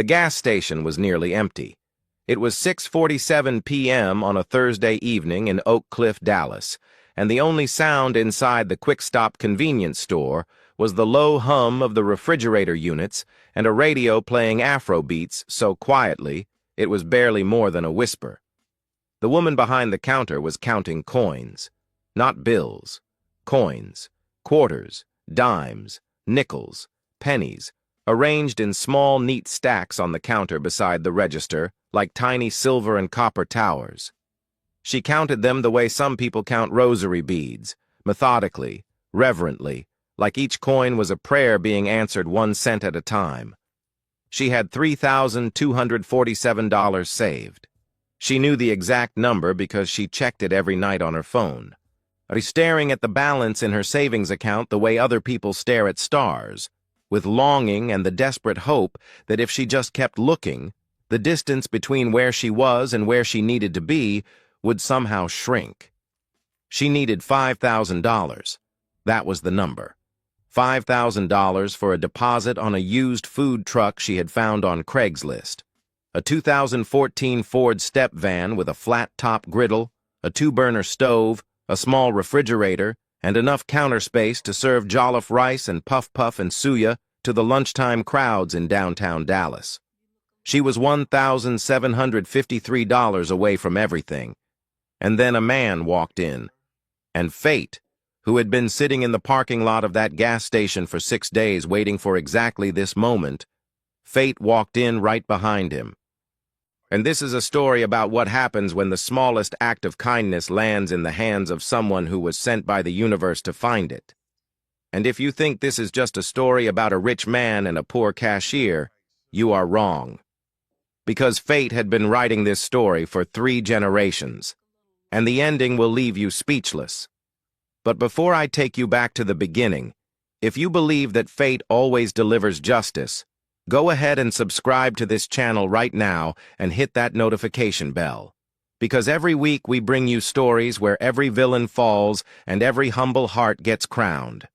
The gas station was nearly empty. It was 6:47 p.m. on a Thursday evening in Oak Cliff, Dallas, and the only sound inside the quick-stop convenience store was the low hum of the refrigerator units and a radio playing Afro beats so quietly it was barely more than a whisper. The woman behind the counter was counting coins. Not bills. Coins. Quarters, dimes, nickels, pennies, arranged in small, neat stacks on the counter beside the register, like tiny silver and copper towers. She counted them the way some people count rosary beads, methodically, reverently, like each coin was a prayer being answered 1 cent at a time. She had $3,247 saved. She knew the exact number because she checked it every night on her phone. Staring at the balance in her savings account the way other people stare at stars, with longing and the desperate hope that if she just kept looking, the distance between where she was and where she needed to be would somehow shrink. She needed $5,000. That was the number. $5,000 for a deposit on a used food truck she had found on Craigslist. A 2014 Ford step van with a flat-top griddle, a 2-burner stove, a small refrigerator, and enough counter space to serve jollof rice and puff-puff and suya to the lunchtime crowds in downtown Dallas. She was $1,753 away from everything. And then a man walked in. And fate, who had been sitting in the parking lot of that gas station for 6 days waiting for exactly this moment, fate walked in right behind him. And this is a story about what happens when the smallest act of kindness lands in the hands of someone who was sent by the universe to find it. And if you think this is just a story about a rich man and a poor cashier, you are wrong. Because fate had been writing this story for 3 generations, and the ending will leave you speechless. But before I take you back to the beginning, if you believe that fate always delivers justice, go ahead and subscribe to this channel right now and hit that notification bell. Because every week we bring you stories where every villain falls and every humble heart gets crowned.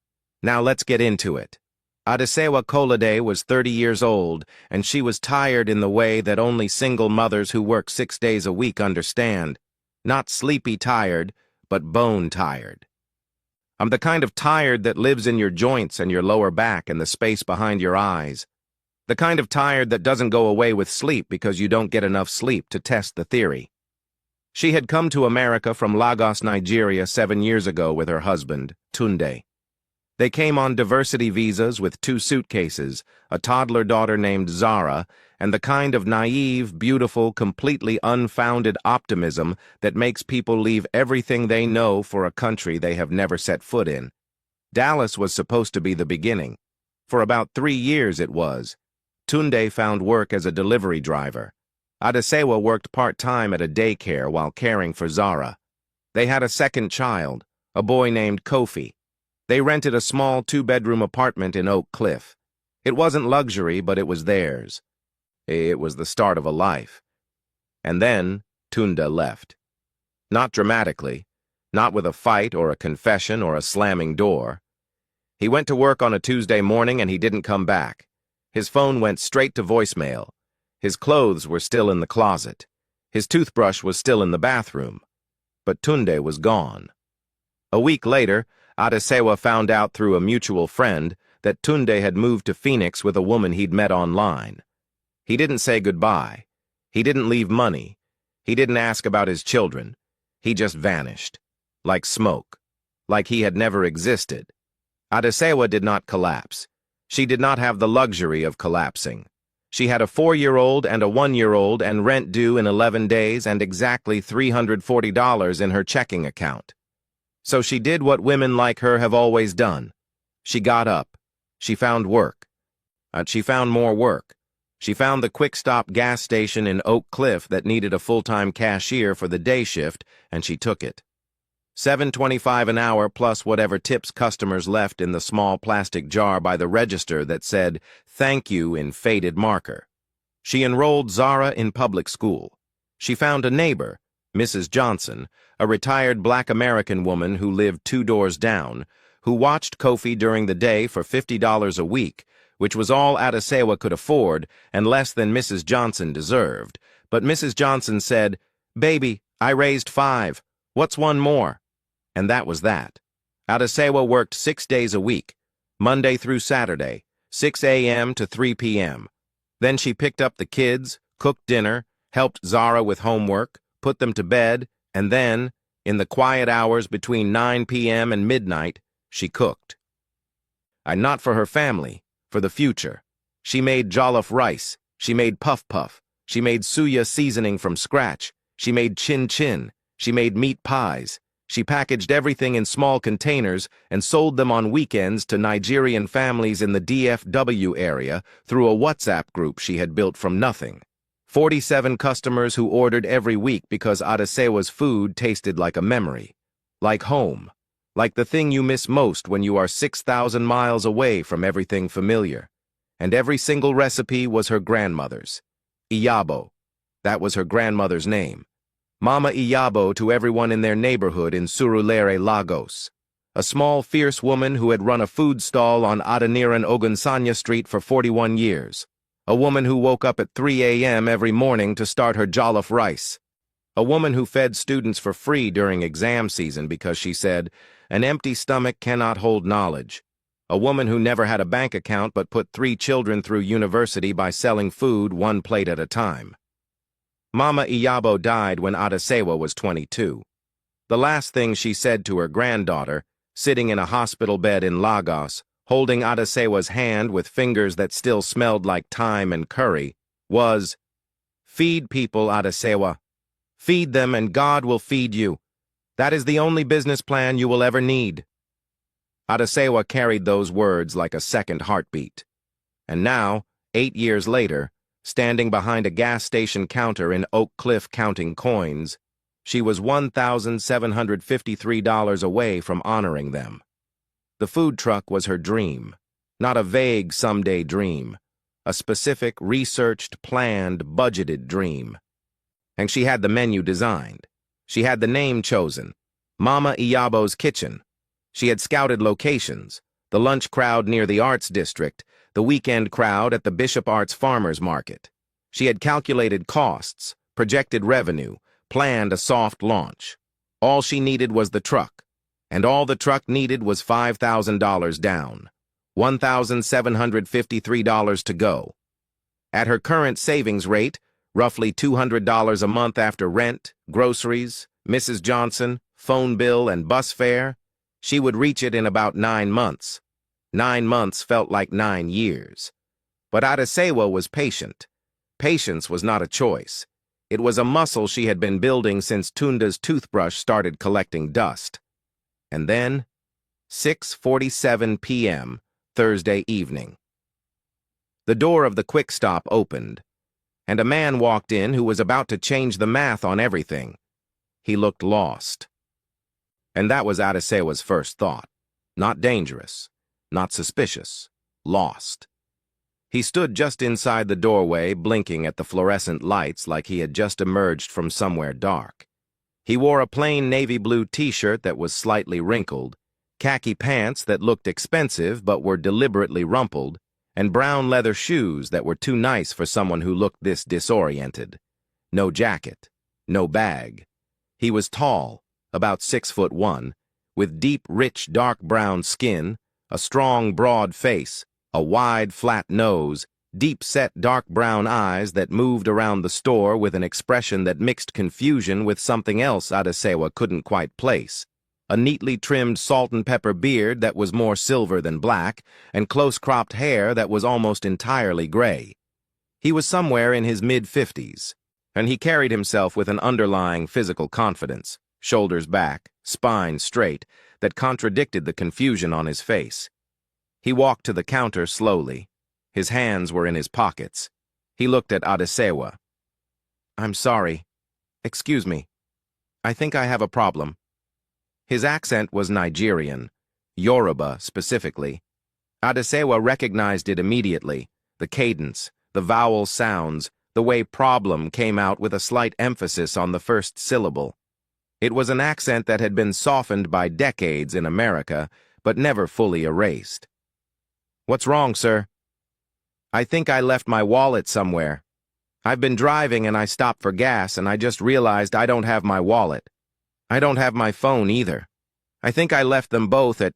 Now let's get into it. Adesewa Kolade was 30 years old, and she was tired in the way that only single mothers who work 6 days a week understand. Not sleepy tired, but bone tired. I'm the kind of tired that lives in your joints and your lower back and the space behind your eyes. The kind of tired that doesn't go away with sleep because you don't get enough sleep to test the theory. She had come to America from Lagos, Nigeria 7 years ago with her husband, Tunde. They came on diversity visas with 2 suitcases, a toddler daughter named Zara, and the kind of naive, beautiful, completely unfounded optimism that makes people leave everything they know for a country they have never set foot in. Dallas was supposed to be the beginning. For about 3 years it was. Tunde found work as a delivery driver. Adesewa worked part-time at a daycare while caring for Zara. They had a second child, a boy named Kofi. They rented a small 2-bedroom apartment in Oak Cliff. It wasn't luxury, but it was theirs. It was the start of a life. And then Tunde left. Not dramatically, not with a fight or a confession or a slamming door. He went to work on a Tuesday morning and he didn't come back. His phone went straight to voicemail. His clothes were still in the closet. His toothbrush was still in the bathroom. But Tunde was gone. A week later, Adesewa found out through a mutual friend that Tunde had moved to Phoenix with a woman he'd met online. He didn't say goodbye. He didn't leave money. He didn't ask about his children. He just vanished. Like smoke. Like he had never existed. Adesewa did not collapse. She did not have the luxury of collapsing. She had a 4-year-old and a 1-year-old and rent due in 11 days and exactly $340 in her checking account. So she did what women like her have always done. She got up. She found work. She found more work. She found the quick-stop gas station in Oak Cliff that needed a full-time cashier for the day shift, and she took it. $7.25 an hour plus whatever tips customers left in the small plastic jar by the register that said, "Thank you" in faded marker. She enrolled Zara in public school. She found a neighbor, Mrs. Johnson, a retired Black American woman who lived 2 doors down, who watched Kofi during the day for $50 a week, which was all Adesewa could afford and less than Mrs. Johnson deserved. But Mrs. Johnson said, "Baby, I raised 5. What's one more?" And that was that. Adesewa worked 6 days a week, Monday through Saturday, 6 a.m. to 3 p.m. Then she picked up the kids, cooked dinner, helped Zara with homework, put them to bed, and then, in the quiet hours between 9 p.m. and midnight, she cooked. And not for her family, for the future. She made jollof rice, she made puff-puff, she made suya seasoning from scratch, she made chin-chin, she made meat pies. She packaged everything in small containers and sold them on weekends to Nigerian families in the DFW area through a WhatsApp group she had built from nothing. 47 customers who ordered every week because Adesewa's food tasted like a memory, like home, like the thing you miss most when you are 6,000 miles away from everything familiar. And every single recipe was her grandmother's. Iyabo, that was her grandmother's name. Mama Iyabo to everyone in their neighborhood in Surulere, Lagos. A small, fierce woman who had run a food stall on Adeniran Ogunsanya Street for 41 years. A woman who woke up at 3 a.m. every morning to start her jollof rice. A woman who fed students for free during exam season because she said, "An empty stomach cannot hold knowledge." A woman who never had a bank account but put 3 children through university by selling food 1 plate at a time. Mama Iyabo died when Adesewa was 22. The last thing she said to her granddaughter, sitting in a hospital bed in Lagos, holding Adesewa's hand with fingers that still smelled like thyme and curry, was, "Feed people, Adesewa. Feed them and God will feed you. That is the only business plan you will ever need." Adesewa carried those words like a second heartbeat. And now, 8 years later, standing behind a gas station counter in Oak Cliff counting coins, she was $1,753 away from honoring them. The food truck was her dream, not a vague someday dream, a specific, researched, planned, budgeted dream. And she had the menu designed. She had the name chosen, Mama Iyabo's Kitchen. She had scouted locations, the lunch crowd near the Arts District, the weekend crowd at the Bishop Arts Farmers Market. She had calculated costs, projected revenue, planned a soft launch. All she needed was the truck, and all the truck needed was $5,000 down, $1,753 to go. At her current savings rate, roughly $200 a month after rent, groceries, Mrs. Johnson, phone bill, and bus fare, she would reach it in about 9 months. 9 months felt like 9 years. But Adesewa was patient. Patience was not a choice. It was a muscle she had been building since Tunda's toothbrush started collecting dust. And then, 6:47 p.m., Thursday evening. The door of the quick stop opened, and a man walked in who was about to change the math on everything. He looked lost. And that was Adesewa's first thought. Not dangerous, not suspicious, lost. He stood just inside the doorway, blinking at the fluorescent lights like he had just emerged from somewhere dark. He wore a plain navy blue t-shirt that was slightly wrinkled, khaki pants that looked expensive but were deliberately rumpled, and brown leather shoes that were too nice for someone who looked this disoriented. No jacket, no bag. He was tall, about 6'1", with deep, rich, dark brown skin, a strong, broad face, a wide, flat nose, deep-set dark brown eyes that moved around the store with an expression that mixed confusion with something else Adesewa couldn't quite place, a neatly trimmed salt and pepper beard that was more silver than black, and close-cropped hair that was almost entirely gray. He was somewhere in his mid-50s, and he carried himself with an underlying physical confidence, shoulders back, spine straight, that contradicted the confusion on his face. He walked to the counter slowly. His hands were in his pockets. He looked at Adesewa. "I'm sorry. Excuse me. I think I have a problem." His accent was Nigerian, Yoruba specifically. Adesewa recognized it immediately, the cadence, the vowel sounds, the way problem came out with a slight emphasis on the first syllable. It was an accent that had been softened by decades in America, but never fully erased. "What's wrong, sir?" I think I left my wallet somewhere. I've been driving and I stopped for gas and I just realized I don't have my wallet. I don't have my phone either. I think I left them both at—"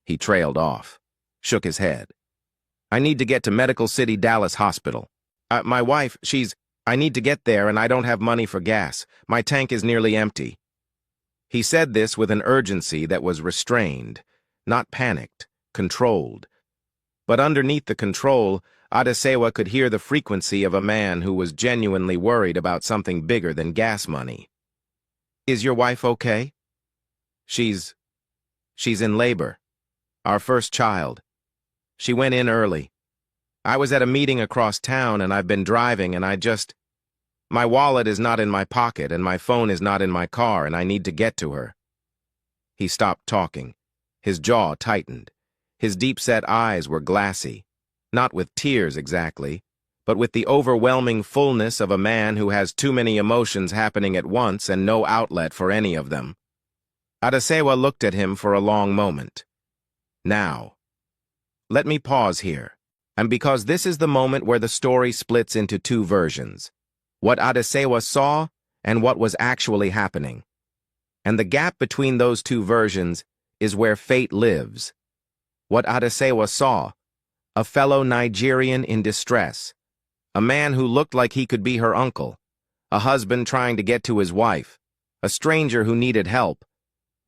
He trailed off, shook his head. "I need to get to Medical City Dallas Hospital. My wife, I need to get there and I don't have money for gas. My tank is nearly empty." He said this with an urgency that was restrained, not panicked, controlled. But underneath the control, Adesewa could hear the frequency of a man who was genuinely worried about something bigger than gas money. "Is your wife okay?" She's in labor. Our first child. She went in early. I was at a meeting across town and I've been driving and my wallet is not in my pocket and my phone is not in my car and I need to get to her." He stopped talking. His jaw tightened. His deep-set eyes were glassy, not with tears exactly, but with the overwhelming fullness of a man who has too many emotions happening at once and no outlet for any of them. Adesewa looked at him for a long moment. "Now, let me pause here, and because this is the moment where the story splits into two versions, what Adesewa saw and what was actually happening. And the gap between those two versions is where fate lives. What Adesewa saw, a fellow Nigerian in distress, a man who looked like he could be her uncle, a husband trying to get to his wife, a stranger who needed help.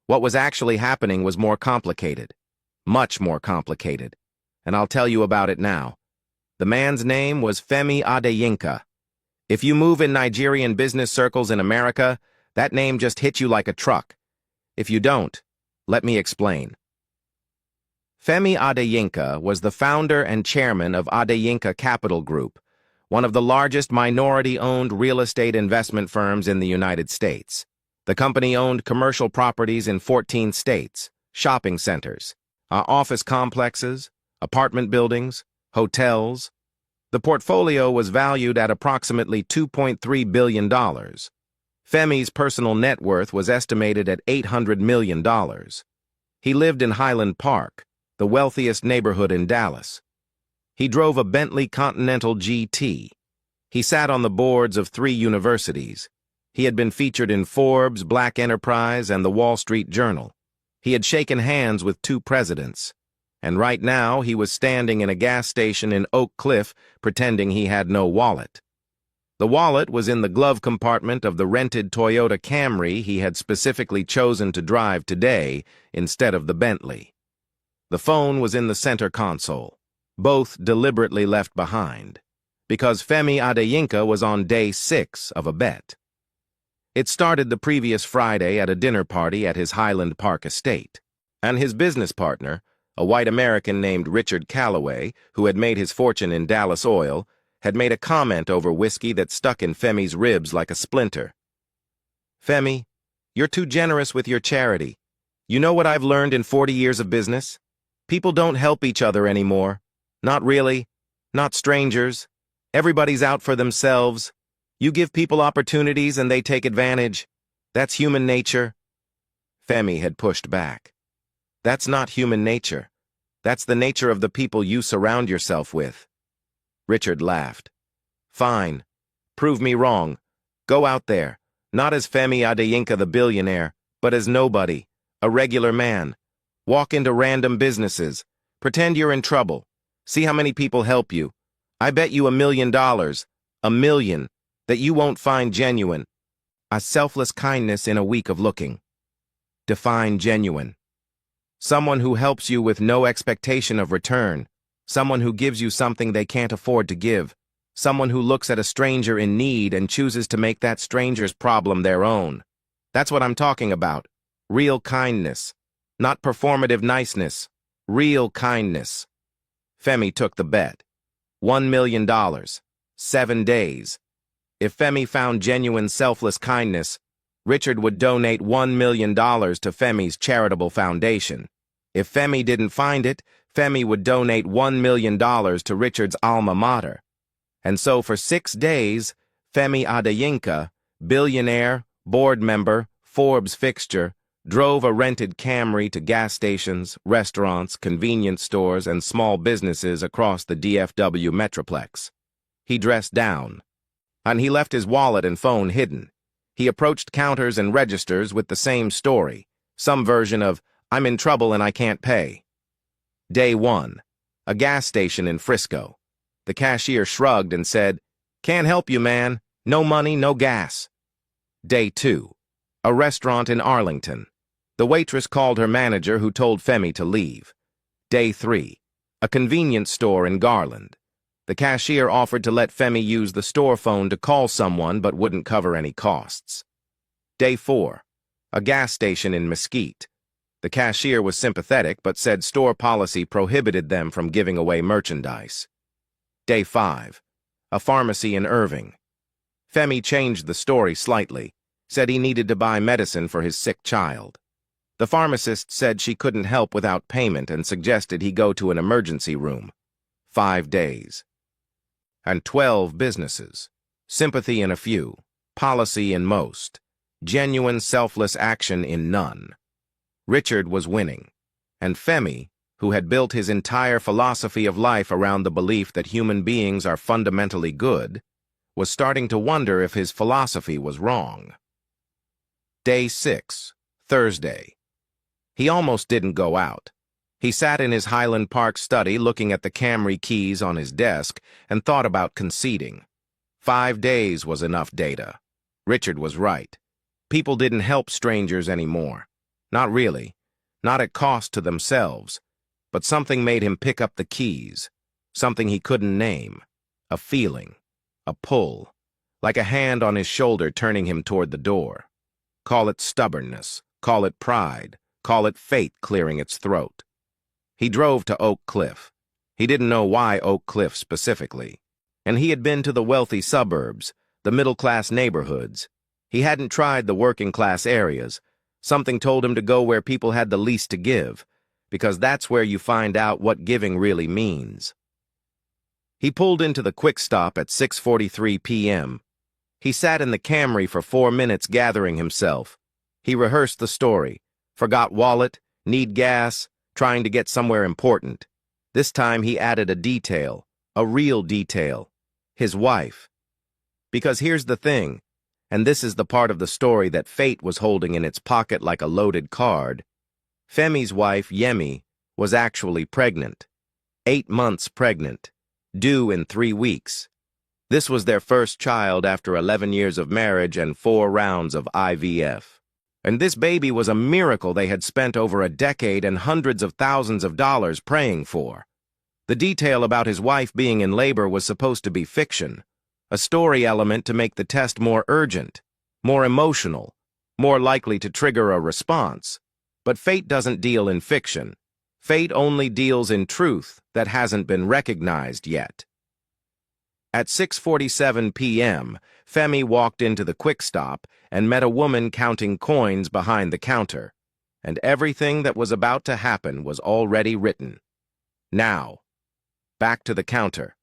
What was actually happening was more complicated, much more complicated, and I'll tell you about it now. The man's name was Femi Adeyinka. If you move in Nigerian business circles in America, that name just hits you like a truck. If you don't, let me explain. Femi Adeyinka was the founder and chairman of Adeyinka Capital Group, one of the largest minority-owned real estate investment firms in the United States. The company owned commercial properties in 14 states, shopping centers, office complexes, apartment buildings, hotels. The portfolio was valued at approximately $2.3 billion. Femi's personal net worth was estimated at $800 million. He lived in Highland Park, the wealthiest neighborhood in Dallas. He drove a Bentley Continental GT. He sat on the boards of 3 universities. He had been featured in Forbes, Black Enterprise, and the Wall Street Journal. He had shaken hands with 2 presidents. And right now, he was standing in a gas station in Oak Cliff, pretending he had no wallet. The wallet was in the glove compartment of the rented Toyota Camry he had specifically chosen to drive today instead of the Bentley. The phone was in the center console, both deliberately left behind, because Femi Adeyinka was on day 6 of a bet. It started the previous Friday at a dinner party at his Highland Park estate, and his business partner, a white American named Richard Calloway, who had made his fortune in Dallas oil, had made a comment over whiskey that stuck in Femi's ribs like a splinter. "Femi, you're too generous with your charity. You know what I've learned in 40 years of business? People don't help each other anymore. Not really. Not strangers. Everybody's out for themselves. You give people opportunities and they take advantage. That's human nature." Femi had pushed back. "That's not human nature. That's the nature of the people you surround yourself with." Richard laughed. "Fine. Prove me wrong. Go out there, not as Femi Adeyinka the billionaire, but as nobody, a regular man. Walk into random businesses. Pretend you're in trouble. See how many people help you. I bet you $1 million, $1 million, that you won't find genuine. A selfless kindness in a week of looking. Define genuine. Someone who helps you with no expectation of return. Someone who gives you something they can't afford to give. Someone who looks at a stranger in need and chooses to make that stranger's problem their own. That's what I'm talking about. Real kindness. Not performative niceness. Real kindness." Femi took the bet. $1 million. 7 days. If Femi found genuine selfless kindness, Richard would donate $1 million to Femi's charitable foundation. If Femi didn't find it, Femi would donate $1 million to Richard's alma mater. And so for 6 days, Femi Adeyinka, billionaire, board member, Forbes fixture, drove a rented Camry to gas stations, restaurants, convenience stores, and small businesses across the DFW Metroplex. He dressed down, and he left his wallet and phone hidden. He approached counters and registers with the same story, some version of, "I'm in trouble and I can't pay." Day 1. A gas station in Frisco. The cashier shrugged and said, "Can't help you, man. No money, no gas." Day 2. A restaurant in Arlington. The waitress called her manager, who told Femi to leave. Day 3. A convenience store in Garland. The cashier offered to let Femi use the store phone to call someone but wouldn't cover any costs. Day 4. A gas station in Mesquite. The cashier was sympathetic but said store policy prohibited them from giving away merchandise. Day 5. A pharmacy in Irving. Femi changed the story slightly, said he needed to buy medicine for his sick child. The pharmacist said she couldn't help without payment and suggested he go to an emergency room. 5 days. And 12 businesses. Sympathy in a few, policy in most, genuine selfless action in none. Richard was winning, and Femi, who had built his entire philosophy of life around the belief that human beings are fundamentally good, was starting to wonder if his philosophy was wrong. Day 6, Thursday. He almost didn't go out. He sat in his Highland Park study looking at the Camry keys on his desk and thought about conceding. 5 days was enough data. Richard was right. People didn't help strangers anymore. Not really. Not at cost to themselves. But something made him pick up the keys. Something he couldn't name. A feeling. A pull. Like a hand on his shoulder turning him toward the door. Call it stubbornness. Call it pride. Call it fate clearing its throat. He drove to Oak Cliff. He didn't know why Oak Cliff specifically. And he had been to the wealthy suburbs, the middle-class neighborhoods. He hadn't tried the working-class areas. Something told him to go where people had the least to give, because that's where you find out what giving really means. He pulled into the quick stop at 6:43 p.m. He sat in the Camry for 4 minutes gathering himself. He rehearsed the story. Forgot wallet, need gas, trying to get somewhere important. This time he added a detail, a real detail. His wife. Because here's the thing, and this is the part of the story that fate was holding in its pocket like a loaded card. Femi's wife, Yemi, was actually pregnant. 8 months pregnant. Due in 3 weeks. This was their first child after 11 years of marriage and 4 rounds of IVF. And this baby was a miracle they had spent over a decade and hundreds of thousands of dollars praying for. The detail about his wife being in labor was supposed to be fiction, a story element to make the test more urgent, more emotional, more likely to trigger a response. But fate doesn't deal in fiction. Fate only deals in truth that hasn't been recognized yet. At 6:47 p.m., Femi walked into the quick stop and met a woman counting coins behind the counter, and everything that was about to happen was already written. Now, back to the counter.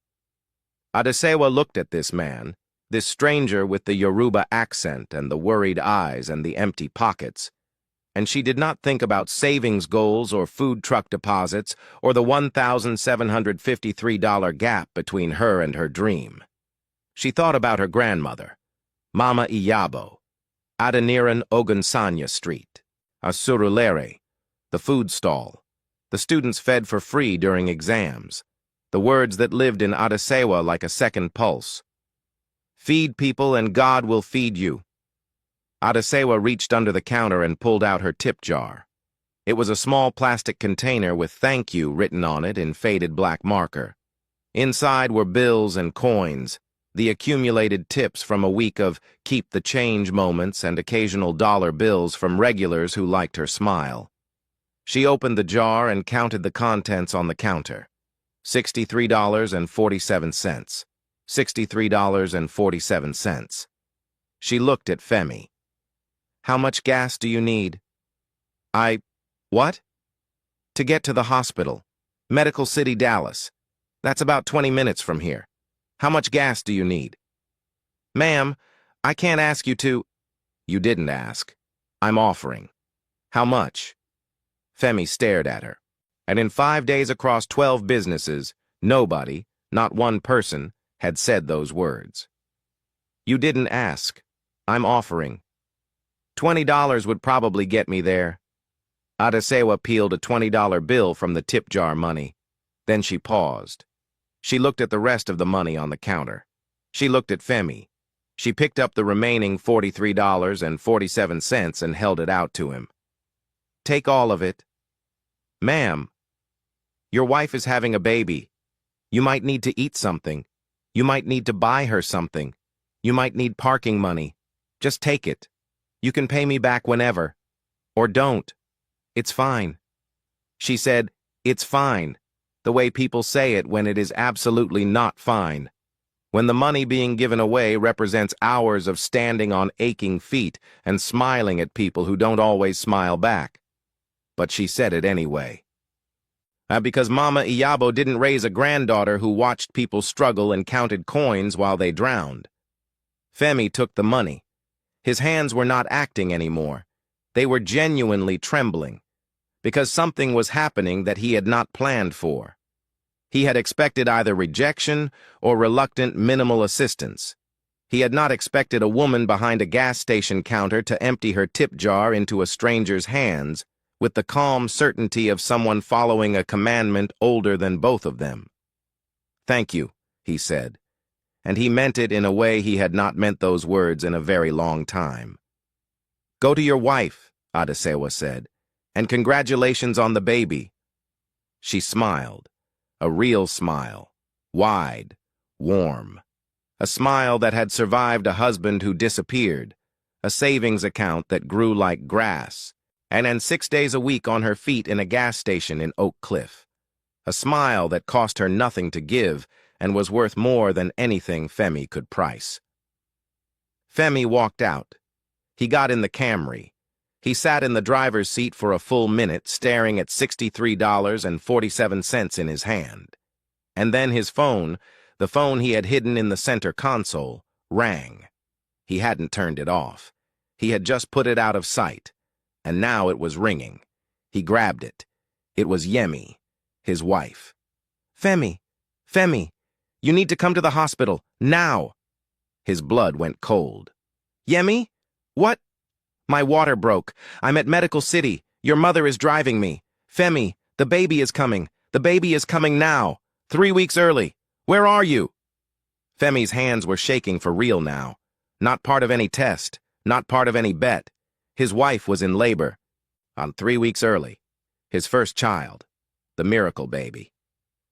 Adesewa looked at this man, this stranger with the Yoruba accent and the worried eyes and the empty pockets, and she did not think about savings goals or food truck deposits or the $1,753 gap between her and her dream. She thought about her grandmother, Mama Iyabo, Adeniran Ogunsanya Street, Asurulere, the food stall, the students fed for free during exams, the words that lived in Adesewa like a second pulse. Feed people and God will feed you. Adesewa reached under the counter and pulled out her tip jar. It was a small plastic container with "Thank you" written on it in faded black marker. Inside were bills and coins, the accumulated tips from a week of keep the change moments and occasional dollar bills from regulars who liked her smile. She opened the jar and counted the contents on the counter. $63.47. $63.47. She looked at Femi. How much gas do you need? What? To get to the hospital. Medical City, Dallas. That's about 20 minutes from here. How much gas do you need? Ma'am, I can't ask you to... You didn't ask. I'm offering. How much? Femi stared at her. And in 5 days across 12 businesses, nobody, not one person, had said those words. You didn't ask. I'm offering. $20 would probably get me there. Adesewa peeled a $20 bill from the tip jar money. Then she paused. She looked at the rest of the money on the counter. She looked at Femi. She picked up the remaining $43.47 and held it out to him. Take all of it. Ma'am, your wife is having a baby. You might need to eat something. You might need to buy her something. You might need parking money. Just take it. You can pay me back whenever. Or don't. It's fine. She said, it's fine, the way people say it when it is absolutely not fine. When the money being given away represents hours of standing on aching feet and smiling at people who don't always smile back. But she said it anyway. Because Mama Iyabo didn't raise a granddaughter who watched people struggle and counted coins while they drowned. Femi took the money. His hands were not acting anymore. They were genuinely trembling, because something was happening that he had not planned for. He had expected either rejection or reluctant minimal assistance. He had not expected a woman behind a gas station counter to empty her tip jar into a stranger's hands with the calm certainty of someone following a commandment older than both of them. Thank you, he said, and he meant it in a way he had not meant those words in a very long time. Go to your wife, Adesewa said, and congratulations on the baby. She smiled, a real smile, wide, warm. A smile that had survived a husband who disappeared, a savings account that grew like grass, and 6 days a week on her feet in a gas station in Oak Cliff. A smile that cost her nothing to give and was worth more than anything Femi could price. Femi walked out. He got in the Camry. He sat in the driver's seat for a full minute, staring at $63.47 in his hand. And then his phone, the phone he had hidden in the center console, rang. He hadn't turned it off. He had just put it out of sight. And now it was ringing. He grabbed it. It was Yemi, his wife. Femi, you need to come to the hospital, now. His blood went cold. Yemi? What? My water broke. I'm at Medical City. Your mother is driving me. Femi, the baby is coming. The baby is coming now. 3 weeks early. Where are you? Femi's hands were shaking for real now. Not part of any test. Not part of any bet. His wife was in labor. On 3 weeks early. His first child. The miracle baby.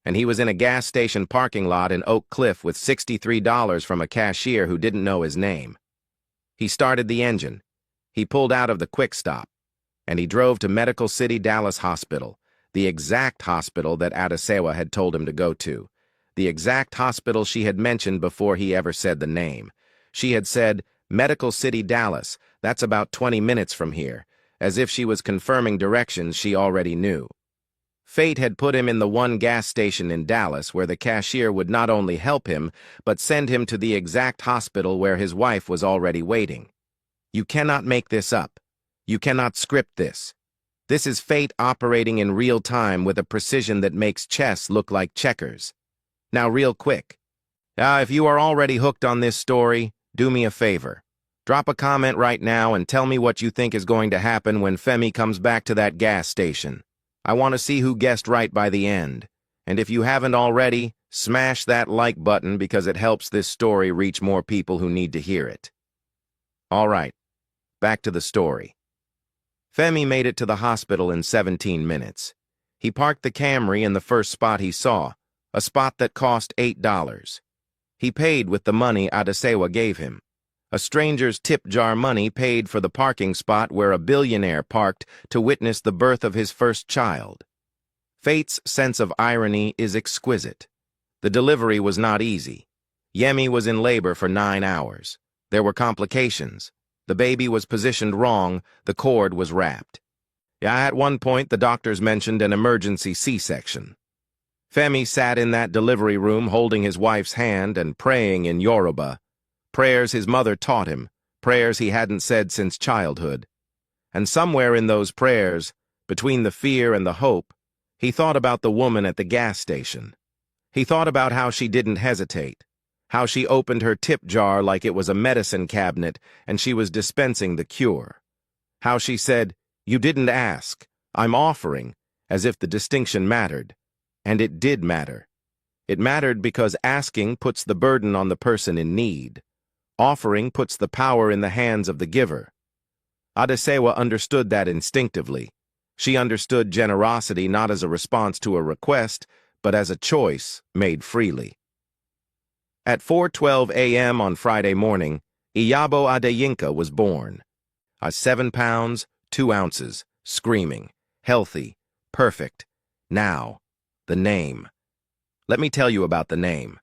And he was in a gas station parking lot in Oak Cliff with $63 from a cashier who didn't know his name. He started the engine. He pulled out of the quick stop. And he drove to Medical City Dallas Hospital, the exact hospital that Adesewa had told him to go to. The exact hospital she had mentioned before he ever said the name. She had said, Medical City Dallas, that's about 20 minutes from here, as if she was confirming directions she already knew. Fate had put him in the one gas station in Dallas where the cashier would not only help him, but send him to the exact hospital where his wife was already waiting. You cannot make this up. You cannot script this. This is fate operating in real time with a precision that makes chess look like checkers. Now, real quick. If you are already hooked on this story, do me a favor. Drop a comment right now and tell me what you think is going to happen when Femi comes back to that gas station. I want to see who guessed right by the end. And if you haven't already, smash that like button because it helps this story reach more people who need to hear it. All right, back to the story. Femi made it to the hospital in 17 minutes. He parked the Camry in the first spot he saw, a spot that cost $8. He paid with the money Adesewa gave him. A stranger's tip jar money paid for the parking spot where a billionaire parked to witness the birth of his first child. Fate's sense of irony is exquisite. The delivery was not easy. Yemi was in labor for 9 hours. There were complications. The baby was positioned wrong, the cord was wrapped. At one point, the doctors mentioned an emergency C-section. Femi sat in that delivery room holding his wife's hand and praying in Yoruba, prayers his mother taught him, prayers he hadn't said since childhood. And somewhere in those prayers, between the fear and the hope, he thought about the woman at the gas station. He thought about how she didn't hesitate, how she opened her tip jar like it was a medicine cabinet and she was dispensing the cure. How she said, "You didn't ask, I'm offering," as if the distinction mattered. And it did matter. It mattered because asking puts the burden on the person in need. Offering puts the power in the hands of the giver. Adesewa understood that instinctively. She understood generosity not as a response to a request, but as a choice made freely. At 4:12 a.m. on Friday morning, Iyabo Adeyinka was born. 7 pounds, 2 ounces, screaming, healthy, perfect. Now, the name. Let me tell you about the name.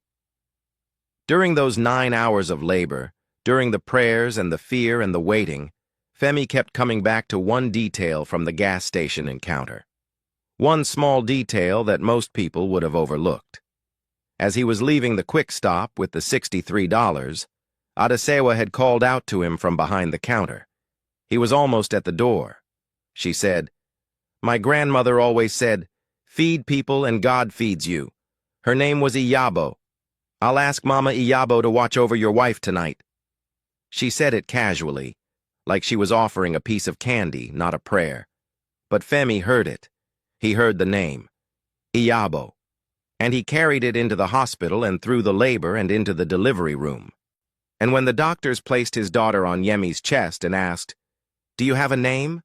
During those 9 hours of labor, during the prayers and the fear and the waiting, Femi kept coming back to one detail from the gas station encounter. One small detail that most people would have overlooked. As he was leaving the quick stop with the $63, Adesewa had called out to him from behind the counter. He was almost at the door. She said, "My grandmother always said, 'Feed people and God feeds you.' Her name was Iyabo. I'll ask Mama Iyabo to watch over your wife tonight." She said it casually, like she was offering a piece of candy, not a prayer. But Femi heard it. He heard the name, Iyabo, and he carried it into the hospital and through the labor and into the delivery room. And when the doctors placed his daughter on Yemi's chest and asked, "Do you have a name?"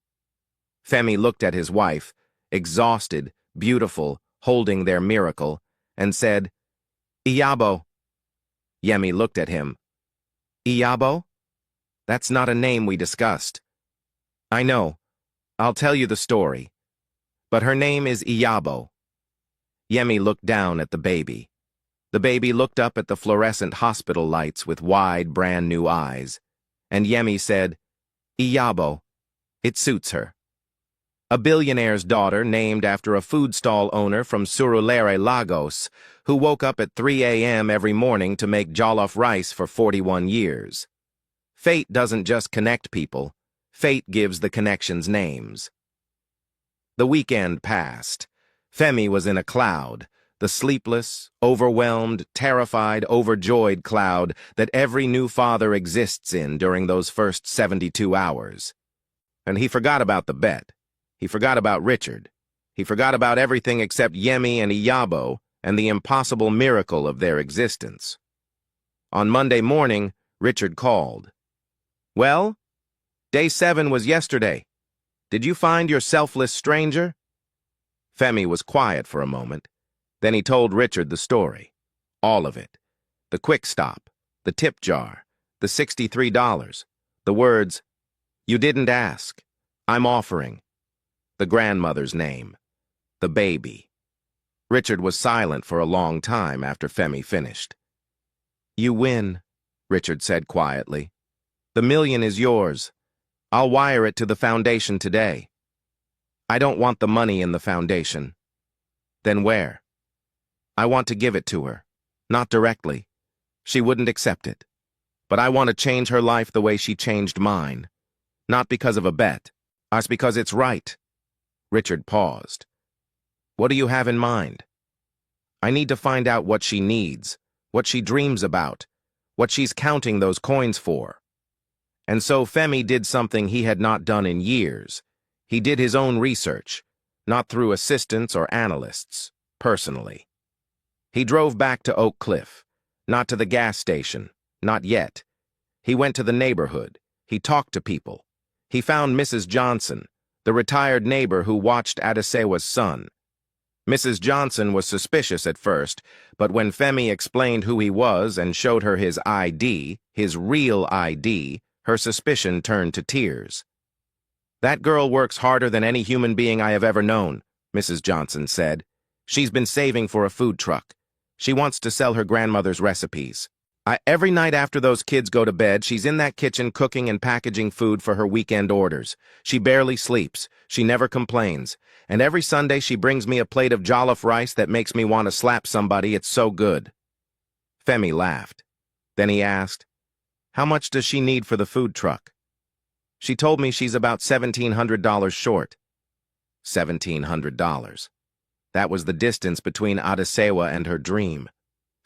Femi looked at his wife, exhausted, beautiful, holding their miracle, and said, "Iyabo." Yemi looked at him. "Iyabo? That's not a name we discussed." "I know. I'll tell you the story. But her name is Iyabo." Yemi looked down at the baby. The baby looked up at the fluorescent hospital lights with wide, brand-new eyes. And Yemi said, "Iyabo. It suits her." A billionaire's daughter named after a food stall owner from Surulere, Lagos, who woke up at 3 a.m. every morning to make jollof rice for 41 years. Fate doesn't just connect people. Fate gives the connections names. The weekend passed. Femi was in a cloud, the sleepless, overwhelmed, terrified, overjoyed cloud that every new father exists in during those first 72 hours. And he forgot about the bet. He forgot about Richard. He forgot about everything except Yemi and Iyabo and the impossible miracle of their existence. On Monday morning, Richard called. "Well, day 7 was yesterday. Did you find your selfless stranger?" Femi was quiet for a moment. Then he told Richard the story. All of it. The quick stop, the tip jar, the $63, the words, "You didn't ask, I'm offering," the grandmother's name, the baby. Richard was silent for a long time after Femi finished. "You win," Richard said quietly. "The $1 million is yours. I'll wire it to the foundation today." "I don't want the money in the foundation." "Then where?" "I want to give it to her. Not directly. She wouldn't accept it. But I want to change her life the way she changed mine. Not because of a bet. It's because it's right." Richard paused. "What do you have in mind?" "I need to find out what she needs, what she dreams about, what she's counting those coins for." And so Femi did something he had not done in years. He did his own research, not through assistants or analysts, personally. He drove back to Oak Cliff, not to the gas station, not yet. He went to the neighborhood. He talked to people. He found Mrs. Johnson, the retired neighbor who watched Adesewa's son. Mrs. Johnson was suspicious at first, but when Femi explained who he was and showed her his ID, his real ID, her suspicion turned to tears. "That girl works harder than any human being I have ever known," Mrs. Johnson said. "She's been saving for a food truck. She wants to sell her grandmother's recipes. Every night after those kids go to bed, she's in that kitchen cooking and packaging food for her weekend orders. She barely sleeps. She never complains. And every Sunday she brings me a plate of jollof rice that makes me want to slap somebody. It's so good." Femi laughed. Then he asked, "How much does she need for the food truck?" She told me she's about $1,700 short. $1,700. That was the distance between Adesewa and her dream.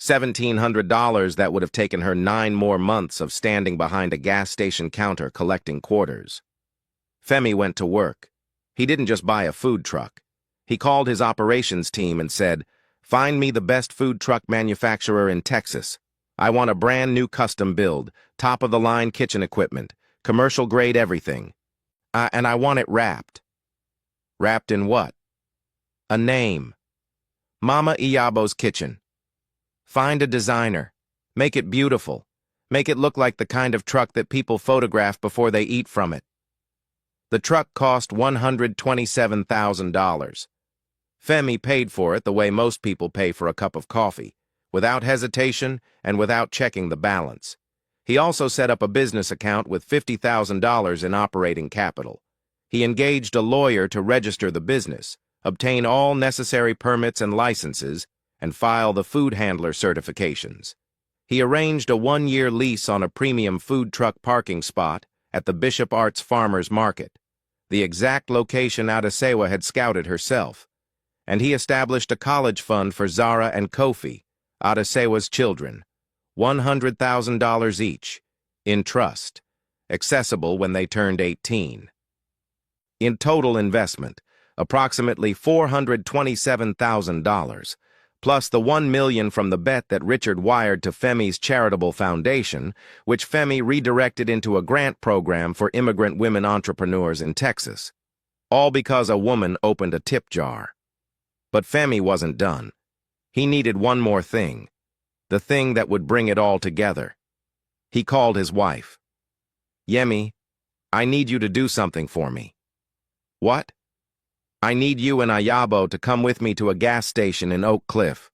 $1,700 that would have taken her 9 more months of standing behind a gas station counter collecting quarters. Femi went to work. He didn't just buy a food truck. He called his operations team and said, "Find me the best food truck manufacturer in Texas. I want a brand new custom build, top-of-the-line kitchen equipment, commercial-grade everything. And I want it wrapped." Wrapped in what? A name. Mama Iyabo's Kitchen. Find a designer. Make it beautiful. Make it look like the kind of truck that people photograph before they eat from it. The truck cost $127,000. Femi paid for it the way most people pay for a cup of coffee, without hesitation and without checking the balance. He also set up a business account with $50,000 in operating capital. He engaged a lawyer to register the business, obtain all necessary permits and licenses, and file the food handler certifications. He arranged a 1-year lease on a premium food truck parking spot at the Bishop Arts Farmers Market, the exact location Adesewa had scouted herself, and he established a college fund for Zara and Kofi, Adesewa's children, $100,000 each, in trust, accessible when they turned 18. In total investment, approximately $427,000, plus the $1 million from the bet that Richard wired to Femi's charitable foundation, which Femi redirected into a grant program for immigrant women entrepreneurs in Texas. All because a woman opened a tip jar. But Femi wasn't done. He needed one more thing, the thing that would bring it all together. He called his wife. "Yemi, I need you to do something for me." "What?" "I need you and Ayabo to come with me to a gas station in Oak Cliff."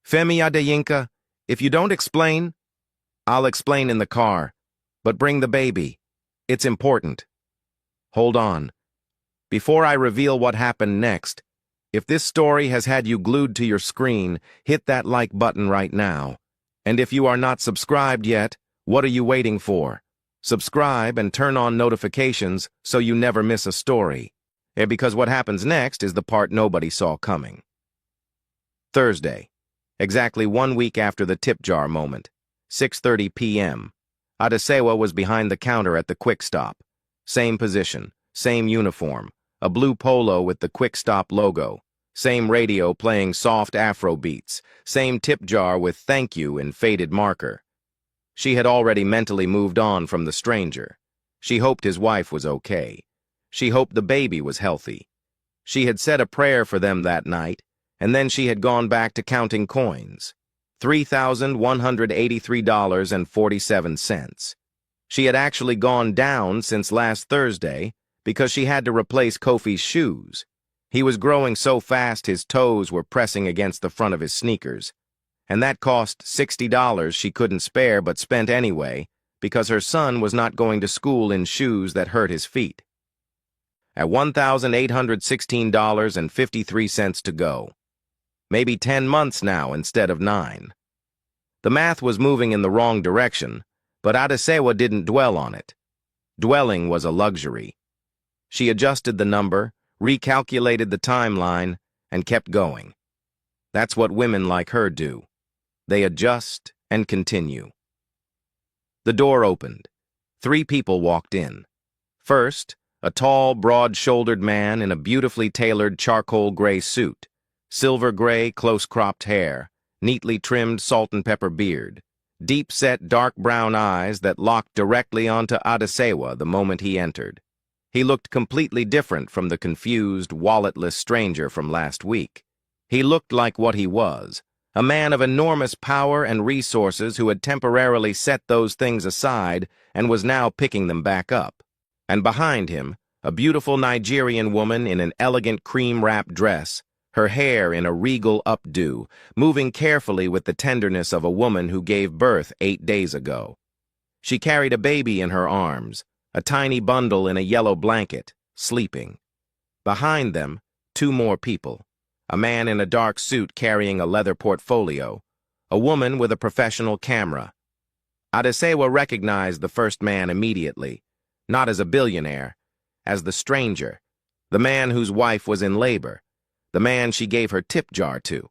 "Femi Adeyinka, if you don't explain..." "I'll explain in the car, but bring the baby. It's important." "Hold on. Before I reveal what happened next, if this story has had you glued to your screen, hit that like button right now. And if you are not subscribed yet, what are you waiting for? Subscribe and turn on notifications so you never miss a story. Because what happens next is the part nobody saw coming. Thursday, exactly 1 week after the tip jar moment, 6:30 p.m. Adesewa was behind the counter at the Quick Stop. Same position, same uniform, a blue polo with the Quick Stop logo, same radio playing soft Afro beats, same tip jar with "thank you" in faded marker. She had already mentally moved on from the stranger. She hoped his wife was okay. She hoped the baby was healthy. She had said a prayer for them that night, and then she had gone back to counting coins. $3,183.47. She had actually gone down since last Thursday because she had to replace Kofi's shoes. He was growing so fast his toes were pressing against the front of his sneakers. And that cost $60 she couldn't spare but spent anyway because her son was not going to school in shoes that hurt his feet. At $1,816.53 to go. Maybe 10 months now instead of 9. The math was moving in the wrong direction, but Adesewa didn't dwell on it. Dwelling was a luxury. She adjusted the number, recalculated the timeline, and kept going. That's what women like her do. They adjust and continue. The door opened. 3 people walked in. First, a tall, broad-shouldered man in a beautifully tailored charcoal gray suit, silver gray, close-cropped hair, neatly trimmed salt and pepper beard, deep-set dark brown eyes that locked directly onto Adesewa the moment he entered. He looked completely different from the confused, walletless stranger from last week. He looked like what he was, a man of enormous power and resources who had temporarily set those things aside and was now picking them back up. And behind him, a beautiful Nigerian woman in an elegant cream-wrapped dress, her hair in a regal updo, moving carefully with the tenderness of a woman who gave birth 8 days ago. She carried a baby in her arms, a tiny bundle in a yellow blanket, sleeping. Behind them, 2 more people, a man in a dark suit carrying a leather portfolio, a woman with a professional camera. Adesewa recognized the first man immediately, Not as a billionaire, as the stranger, the man whose wife was in labor, the man she gave her tip jar to.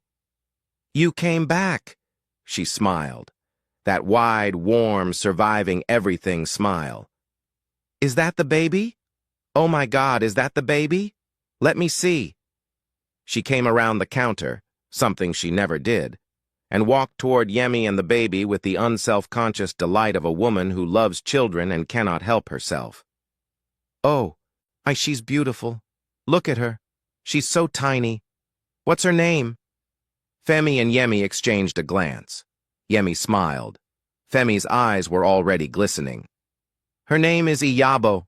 "You came back," she smiled, that wide, warm, surviving everything smile. "Is that the baby? Oh my God, is that the baby? Let me see." She came around the counter, something she never did, and walked toward Yemi and the baby with the unself-conscious delight of a woman who loves children and cannot help herself. "Oh, she's beautiful. Look at her. She's so tiny. What's her name?" Femi and Yemi exchanged a glance. Yemi smiled. Femi's eyes were already glistening. "Her name is Iyabo."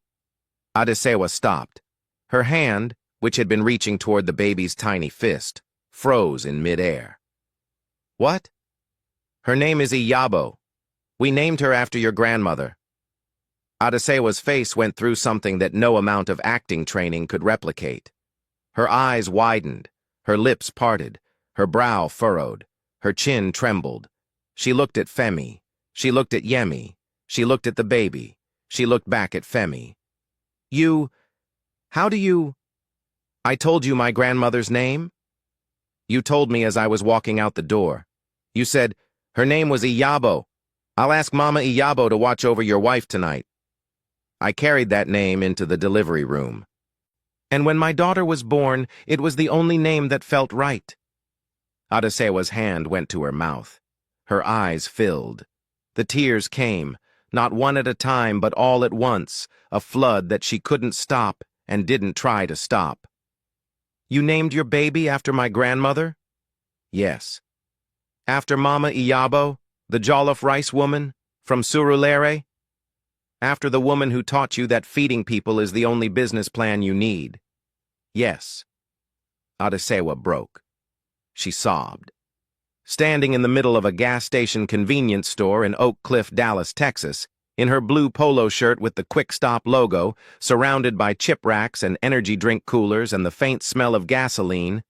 Adesewa stopped. Her hand, which had been reaching toward the baby's tiny fist, froze in midair. "What?" "Her name is Iyabo. We named her after your grandmother." Adesewa's face went through something that no amount of acting training could replicate. Her eyes widened, her lips parted, her brow furrowed, her chin trembled. She looked at Femi. She looked at Yemi. She looked at the baby. She looked back at Femi. How do you... I told you my grandmother's name? You told me as I was walking out the door. You said, her name was Iyabo. I'll ask Mama Iyabo to watch over your wife tonight. I carried that name into the delivery room. And when my daughter was born, it was the only name that felt right. Adesewa's hand went to her mouth. Her eyes filled. The tears came, not one at a time but all at once, a flood that she couldn't stop and didn't try to stop. You named your baby after my grandmother? Yes. After Mama Iyabo, the jollof rice woman, from Surulere? After the woman who taught you that feeding people is the only business plan you need? Yes. Adesewa broke. She sobbed. Standing in the middle of a gas station convenience store in Oak Cliff, Dallas, Texas, in her blue polo shirt with the Quick Stop logo, surrounded by chip racks and energy drink coolers and the faint smell of gasoline,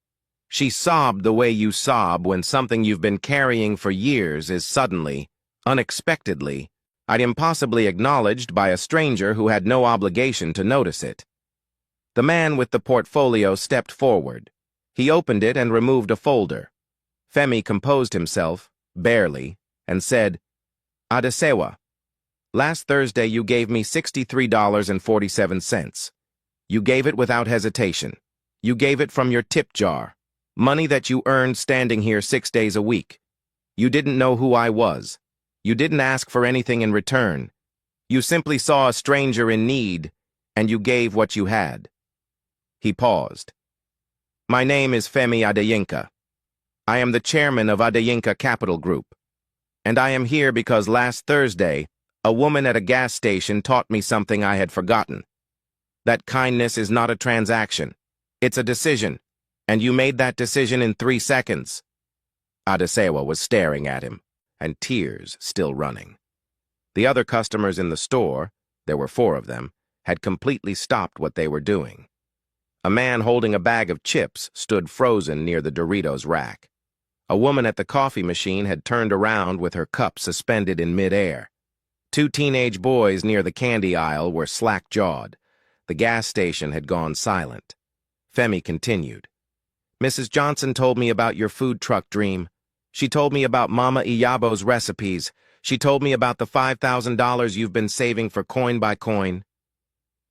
she sobbed the way you sob when something you've been carrying for years is suddenly, unexpectedly, impossibly acknowledged by a stranger who had no obligation to notice it. The man with the portfolio stepped forward. He opened it and removed a folder. Femi composed himself, barely, and said, Adesewa, last Thursday you gave me $63.47. You gave it without hesitation. You gave it from your tip jar, money that you earned standing here 6 days a week. You didn't know who I was. You didn't ask for anything in return. You simply saw a stranger in need, and you gave what you had. He paused. My name is Femi Adeyinka. I am the chairman of Adeyinka Capital Group, and I am here because last Thursday, a woman at a gas station taught me something I had forgotten. That kindness is not a transaction. It's a decision, and you made that decision in 3 seconds. Adesewa was staring at him, and tears still running. The other customers in the store, there were 4 of them, had completely stopped what they were doing. A man holding a bag of chips stood frozen near the Doritos rack. A woman at the coffee machine had turned around with her cup suspended in midair. 2 teenage boys near the candy aisle were slack-jawed. The gas station had gone silent. Femi continued. Mrs. Johnson told me about your food truck dream. She told me about Mama Iyabo's recipes. She told me about the $5,000 you've been saving for coin by coin.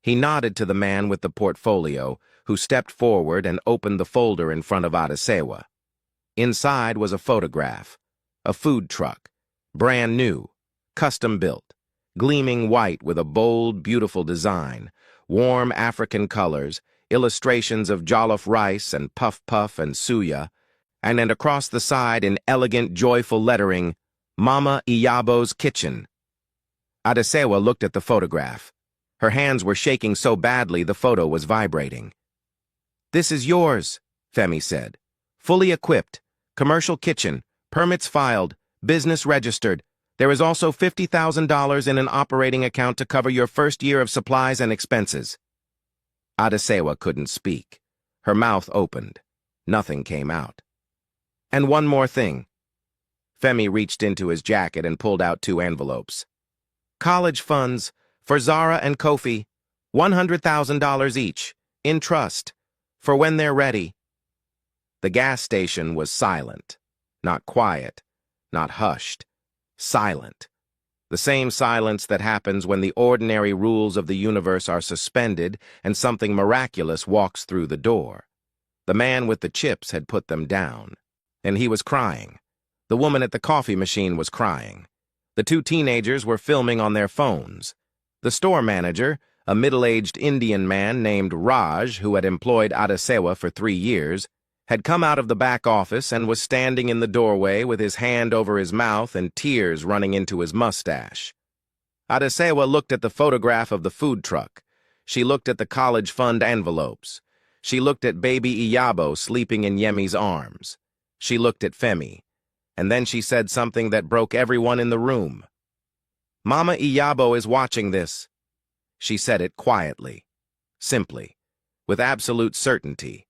He nodded to the man with the portfolio, who stepped forward and opened the folder in front of Adesewa. Inside was a photograph, a food truck, brand new, custom-built, gleaming white with a bold, beautiful design, warm African colors, illustrations of jollof rice and puff-puff and suya, and across the side in elegant, joyful lettering, Mama Iyabo's Kitchen. Adesewa looked at the photograph. Her hands were shaking so badly the photo was vibrating. This is yours, Femi said. Fully equipped, commercial kitchen, permits filed, business registered. There is also $50,000 in an operating account to cover your first year of supplies and expenses. Adesewa couldn't speak. Her mouth opened. Nothing came out. And one more thing. Femi reached into his jacket and pulled out 2 envelopes. College funds, For Zara and Kofi, $100,000 each, in trust, for when they're ready. The gas station was silent. Not quiet, not hushed. Silent. The same silence that happens when the ordinary rules of the universe are suspended and something miraculous walks through the door. The man with the chips had put them down, and he was crying. The woman at the coffee machine was crying. The two teenagers were filming on their phones. The store manager, a middle-aged Indian man named Raj, who had employed Adesewa for 3 years, had come out of the back office and was standing in the doorway with his hand over his mouth and tears running into his mustache. Adesewa looked at the photograph of the food truck. She looked at the college fund envelopes. She looked at baby Iyabo sleeping in Yemi's arms. She looked at Femi. And then she said something that broke everyone in the room. "Mama Iyabo is watching this." She said it quietly, simply, with absolute certainty.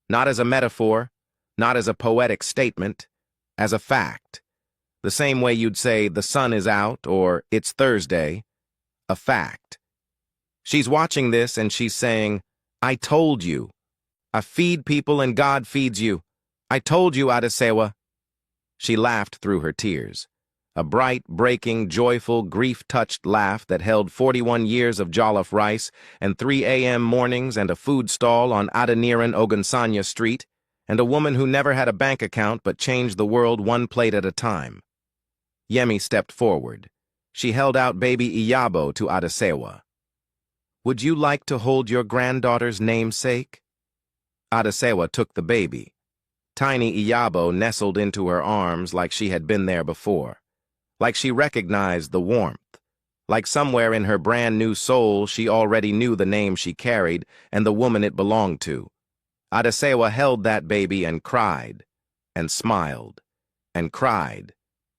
Not as a metaphor, not as a poetic statement, as a fact. The same way you'd say the sun is out or it's Thursday. A fact. She's watching this and she's saying, "I told you. I feed people and God feeds you. I told you, Adesewa." She laughed through her tears. A bright, breaking, joyful, grief-touched laugh that held 41 years of jollof rice and 3 a.m. mornings and a food stall on Adeniran Ogunsanya Street, and a woman who never had a bank account but changed the world one plate at a time. Yemi stepped forward. She held out baby Iyabo to Adesewa. "Would you like to hold your granddaughter's namesake?" Adesewa took the baby. Tiny Iyabo nestled into her arms like she had been there before. Like she recognized the warmth. Like somewhere in her brand-new soul she already knew the name she carried and the woman it belonged to. Adesewa held that baby and cried, and smiled, and cried,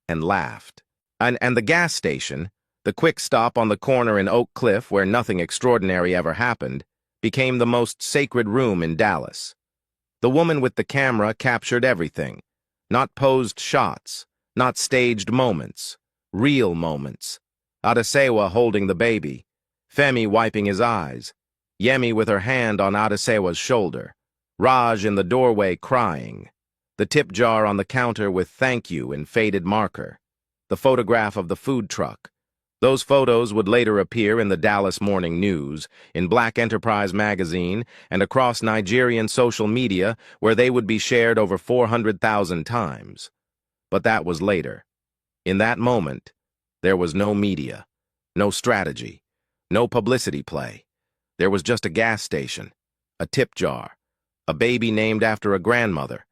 and laughed. And the gas station, the quick stop on the corner in Oak Cliff where nothing extraordinary ever happened, became the most sacred room in Dallas. The woman with the camera captured everything. Not posed shots. Not staged moments, real moments. Adesewa holding the baby, Femi wiping his eyes, Yemi with her hand on Adesewa's shoulder, Raj in the doorway crying, the tip jar on the counter with "thank you" in faded marker, the photograph of the food truck. Those photos would later appear in the Dallas Morning News, in Black Enterprise magazine, and across Nigerian social media where they would be shared over 400,000 times. But that was later. In that moment, there was no media, no strategy, no publicity play. There was just a gas station, a tip jar, a baby named after a grandmother,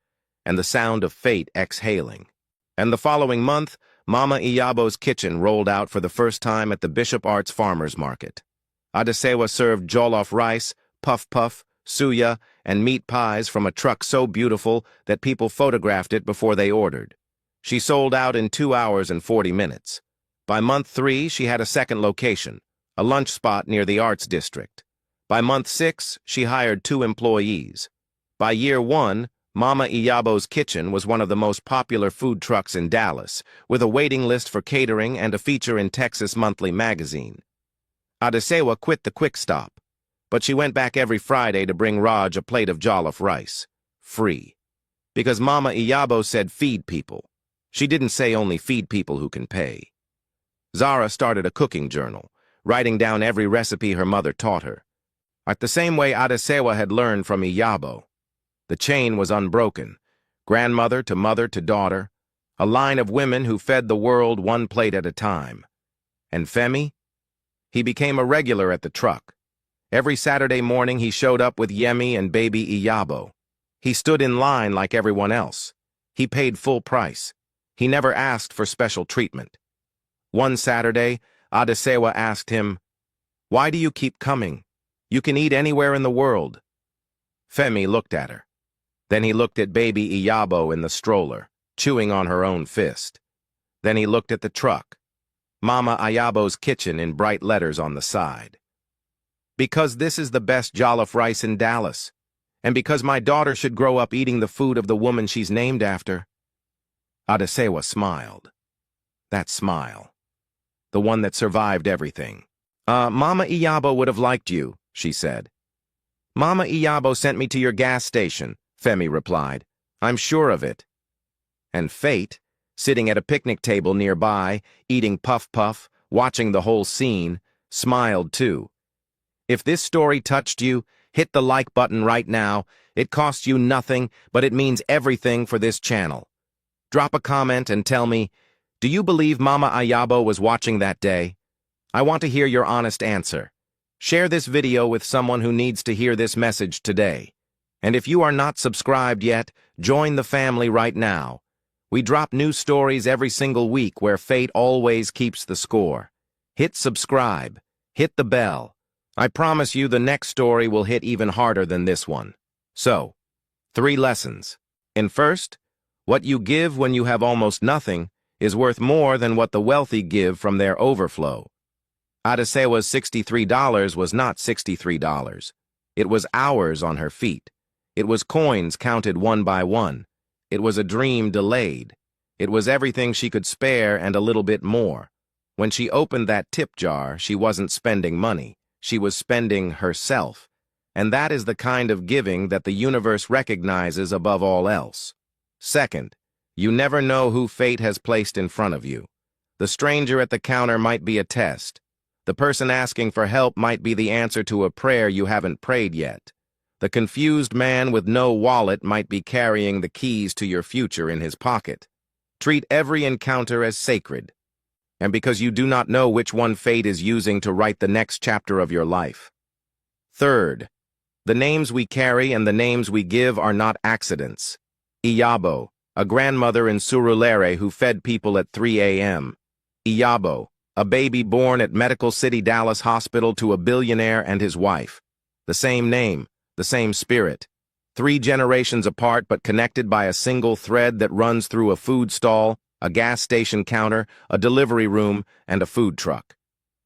and the sound of fate exhaling. And the following month, Mama Iyabo's kitchen rolled out for the first time at the Bishop Arts Farmers Market. Adesewa served jollof rice, puff-puff, suya, and meat pies from a truck so beautiful that people photographed it before they ordered. She sold out in 2 hours and 40 minutes. By month 3, she had a second location, a lunch spot near the Arts District. By month 6, she hired 2 employees. By year 1, Mama Iyabo's Kitchen was one of the most popular food trucks in Dallas, with a waiting list for catering and a feature in Texas Monthly magazine. Adesewa quit the quick stop, but she went back every Friday to bring Raj a plate of jollof rice, free. Because Mama Iyabo said feed people. She didn't say only feed people who can pay. Zara started a cooking journal, writing down every recipe her mother taught her. At the same way Adesewa had learned from Iyabo. The chain was unbroken, grandmother to mother to daughter, a line of women who fed the world one plate at a time. And Femi? He became a regular at the truck. Every Saturday morning he showed up with Yemi and baby Iyabo. He stood in line like everyone else. He paid full price. He never asked for special treatment. One Saturday, Adesewa asked him, "Why do you keep coming? You can eat anywhere in the world." Femi looked at her. Then he looked at baby Iyabo in the stroller, chewing on her own fist. Then he looked at the truck, Mama Iyabo's Kitchen in bright letters on the side. "Because this is the best jollof rice in Dallas, and because my daughter should grow up eating the food of the woman she's named after." Adesewa smiled. That smile. The one that survived everything. Mama Iyabo would have liked you, she said. Mama Iyabo sent me to your gas station, Femi replied. I'm sure of it. And Fate, sitting at a picnic table nearby, eating puff-puff, watching the whole scene, smiled too. If this story touched you, hit the like button right now. It costs you nothing, but it means everything for this channel. Drop a comment and tell me, do you believe Mama Iyabo was watching that day? I want to hear your honest answer. Share this video with someone who needs to hear this message today. And if you are not subscribed yet, join the family right now. We drop new stories every single week where fate always keeps the score. Hit subscribe. Hit the bell. I promise you the next story will hit even harder than this one. So, 3 lessons. In first, what you give when you have almost nothing is worth more than what the wealthy give from their overflow. Adesewa's $63 was not $63. It was hours on her feet. It was coins counted one by one. It was a dream delayed. It was everything she could spare and a little bit more. When she opened that tip jar, she wasn't spending money. She was spending herself. And that is the kind of giving that the universe recognizes above all else. Second, you never know who fate has placed in front of you. The stranger at the counter might be a test. The person asking for help might be the answer to a prayer you haven't prayed yet. The confused man with no wallet might be carrying the keys to your future in his pocket. Treat every encounter as sacred. And because you do not know which one fate is using to write the next chapter of your life. Third, the names we carry and the names we give are not accidents. Iyabo, a grandmother in Surulere who fed people at 3 a.m. Iyabo, a baby born at Medical City Dallas Hospital to a billionaire and his wife. The same name, the same spirit. 3 generations apart but connected by a single thread that runs through a food stall, a gas station counter, a delivery room, and a food truck.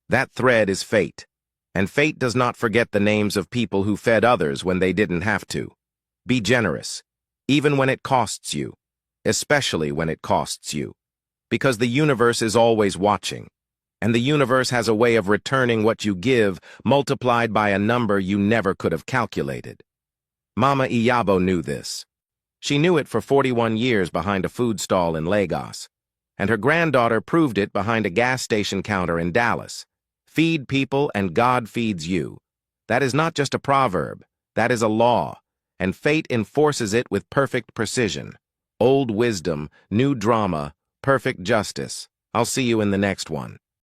That thread is fate. And fate does not forget the names of people who fed others when they didn't have to. Be generous, even when it costs you, especially when it costs you. Because the universe is always watching. And the universe has a way of returning what you give multiplied by a number you never could have calculated. Mama Iyabo knew this. She knew it for 41 years behind a food stall in Lagos. And her granddaughter proved it behind a gas station counter in Dallas. Feed people and God feeds you. That is not just a proverb. That is a law. And fate enforces it with perfect precision. Old wisdom, new drama, perfect justice. I'll see you in the next one.